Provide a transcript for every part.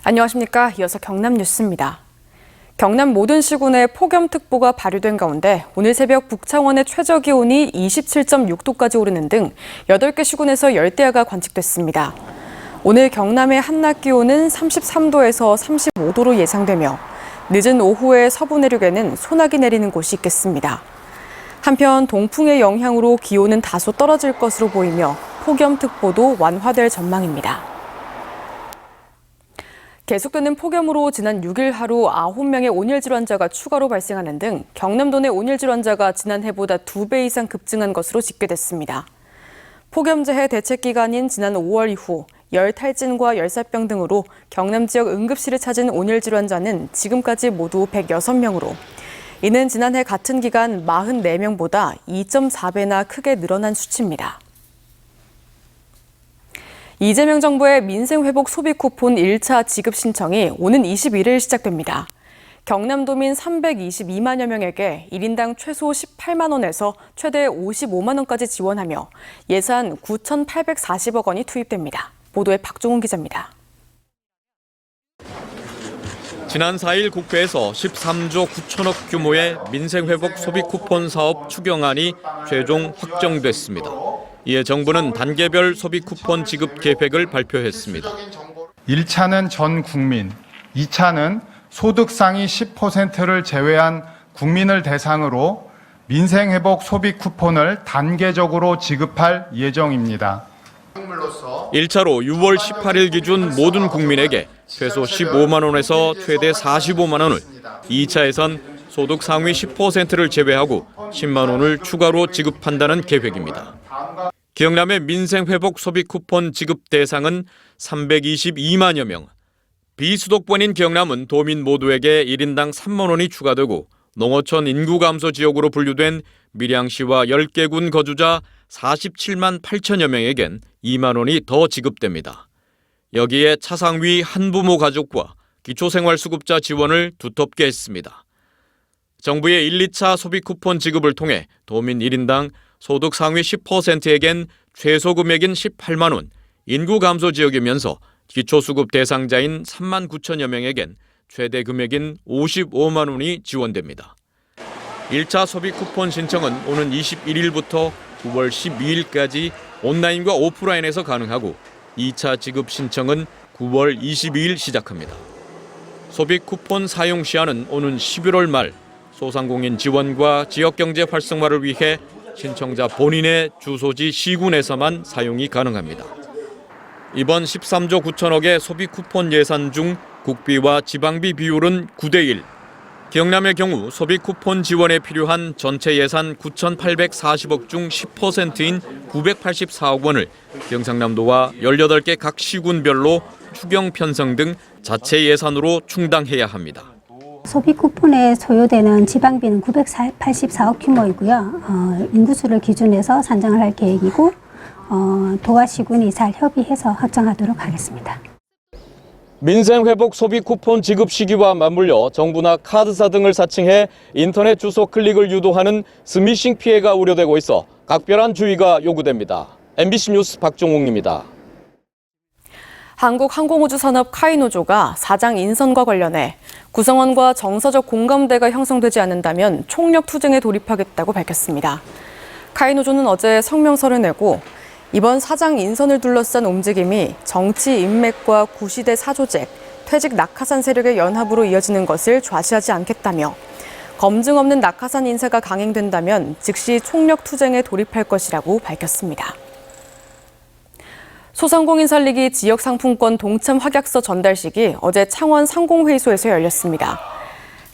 안녕하십니까. 이어서 경남 뉴스입니다. 경남 모든 시군에 폭염특보가 발효된 가운데 오늘 새벽 북창원의 최저기온이 27.6도까지 오르는 등 8개 시군에서 열대야가 관측됐습니다. 오늘 경남의 한낮 기온은 33도에서 35도로 예상되며 늦은 오후에 서부 내륙에는 소나기 내리는 곳이 있겠습니다. 한편 동풍의 영향으로 기온은 다소 떨어질 것으로 보이며 폭염특보도 완화될 전망입니다. 계속되는 폭염으로 지난 6일 하루 9명의 온열 질환자가 추가로 발생하는 등 경남도 내 온열 질환자가 지난해보다 2배 이상 급증한 것으로 집계됐습니다. 폭염재해 대책 기간인 지난 5월 이후 열 탈진과 열사병 등으로 경남 지역 응급실을 찾은 온열 질환자는 지금까지 모두 106명으로 이는 지난해 같은 기간 44명보다 2.4배나 크게 늘어난 수치입니다. 이재명 정부의 민생회복 소비 쿠폰 1차 지급 신청이 오는 21일 시작됩니다. 경남도민 322만여 명에게 1인당 최소 18만 원에서 최대 55만 원까지 지원하며 예산 9,840억 원이 투입됩니다. 보도에 박종훈 기자입니다. 지난 4일 국회에서 13조 9천억 규모의 민생회복 소비 쿠폰 사업 추경안이 최종 확정됐습니다. 이에 정부는 단계별 소비 쿠폰 지급 계획을 발표했습니다. 1차는 전 국민, 2차는 소득 상위 10%를 제외한 국민을 대상으로 민생회복 소비 쿠폰을 단계적으로 지급할 예정입니다. 1차로 6월 18일 기준 모든 국민에게 최소 15만 원에서 최대 45만 원을, 2차에선 소득 상위 10%를 제외하고 10만 원을 추가로 지급한다는 계획입니다. 경남의 민생회복 소비 쿠폰 지급 대상은 322만여 명. 비수도권인 경남은 도민 모두에게 1인당 3만 원이 추가되고 농어촌 인구 감소 지역으로 분류된 밀양시와 10개 군 거주자 47만 8천여 명에겐 2만 원이 더 지급됩니다. 여기에 차상위 한부모 가족과 기초생활수급자 지원을 두텁게 했습니다. 정부의 1, 2차 소비 쿠폰 지급을 통해 도민 1인당 소득 상위 10%에겐 최소 금액인 18만 원, 인구 감소 지역이면서 기초수급 대상자인 3만 9천여 명에겐 최대 금액인 55만 원이 지원됩니다. 1차 소비 쿠폰 신청은 오는 21일부터 9월 12일까지 온라인과 오프라인에서 가능하고 2차 지급 신청은 9월 22일 시작합니다. 소비 쿠폰 사용 시한은 오는 11월 말 소상공인 지원과 지역경제 활성화를 위해 신청자 본인의 주소지 시군에서만 사용이 가능합니다. 이번 13조 9천억의 소비 쿠폰 예산 중 국비와 지방비 비율은 9대1. 경남의 경우 소비 쿠폰 지원에 필요한 전체 예산 9,840억 중 10%인 984억 원을 경상남도와 18개 각 시군별로 추경 편성 등 자체 예산으로 충당해야 합니다. 소비 쿠폰에 소요되는 지방비는 984억 규모이고요. 인구수를 기준해서 산정을 할 계획이고 도와 시군이 잘 협의해서 확정하도록 하겠습니다. 민생회복 소비 쿠폰 지급 시기와 맞물려 정부나 카드사 등을 사칭해 인터넷 주소 클릭을 유도하는 스미싱 피해가 우려되고 있어 각별한 주의가 요구됩니다. MBC 뉴스 박종웅입니다. 한국항공우주산업 카이노조가 사장 인선과 관련해 구성원과 정서적 공감대가 형성되지 않는다면 총력 투쟁에 돌입하겠다고 밝혔습니다. 카이노조는 어제 성명서를 내고 이번 사장 인선을 둘러싼 움직임이 정치 인맥과 구시대 사조직, 퇴직 낙하산 세력의 연합으로 이어지는 것을 좌시하지 않겠다며 검증 없는 낙하산 인사가 강행된다면 즉시 총력 투쟁에 돌입할 것이라고 밝혔습니다. 소상공인 살리기 지역상품권 동참 확약서 전달식이 어제 창원 상공회의소에서 열렸습니다.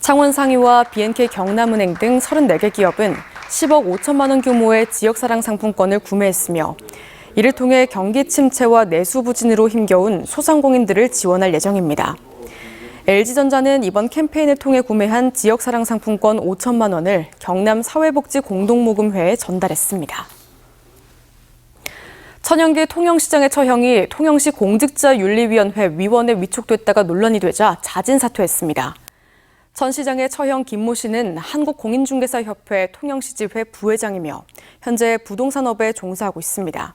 창원 상위와 B&K 경남은행 등 34개 기업은 10억 5천만 원 규모의 지역사랑 상품권을 구매했으며 이를 통해 경기 침체와 내수 부진으로 힘겨운 소상공인들을 지원할 예정입니다. LG전자는 이번 캠페인을 통해 구매한 지역사랑 상품권 5천만 원을 경남 사회복지공동모금회에 전달했습니다. 천연기 통영시장의 처형이 통영시 공직자윤리위원회 위원에 위촉됐다가 논란이 되자 자진 사퇴했습니다. 천 시장의 처형 김모 씨는 한국공인중개사협회 통영시지회 부회장이며 현재 부동산업에 종사하고 있습니다.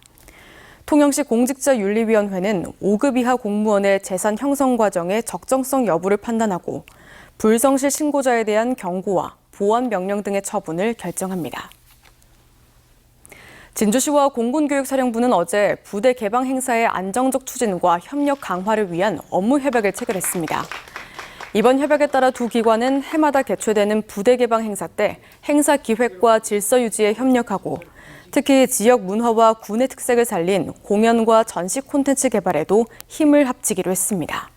통영시 공직자윤리위원회는 5급 이하 공무원의 재산 형성 과정의 적정성 여부를 판단하고 불성실 신고자에 대한 경고와 보완 명령 등의 처분을 결정합니다. 진주시와 공군교육사령부는 어제 부대 개방 행사의 안정적 추진과 협력 강화를 위한 업무 협약을 체결했습니다. 이번 협약에 따라 두 기관은 해마다 개최되는 부대 개방 행사 때 행사 기획과 질서 유지에 협력하고 특히 지역 문화와 군의 특색을 살린 공연과 전시 콘텐츠 개발에도 힘을 합치기로 했습니다.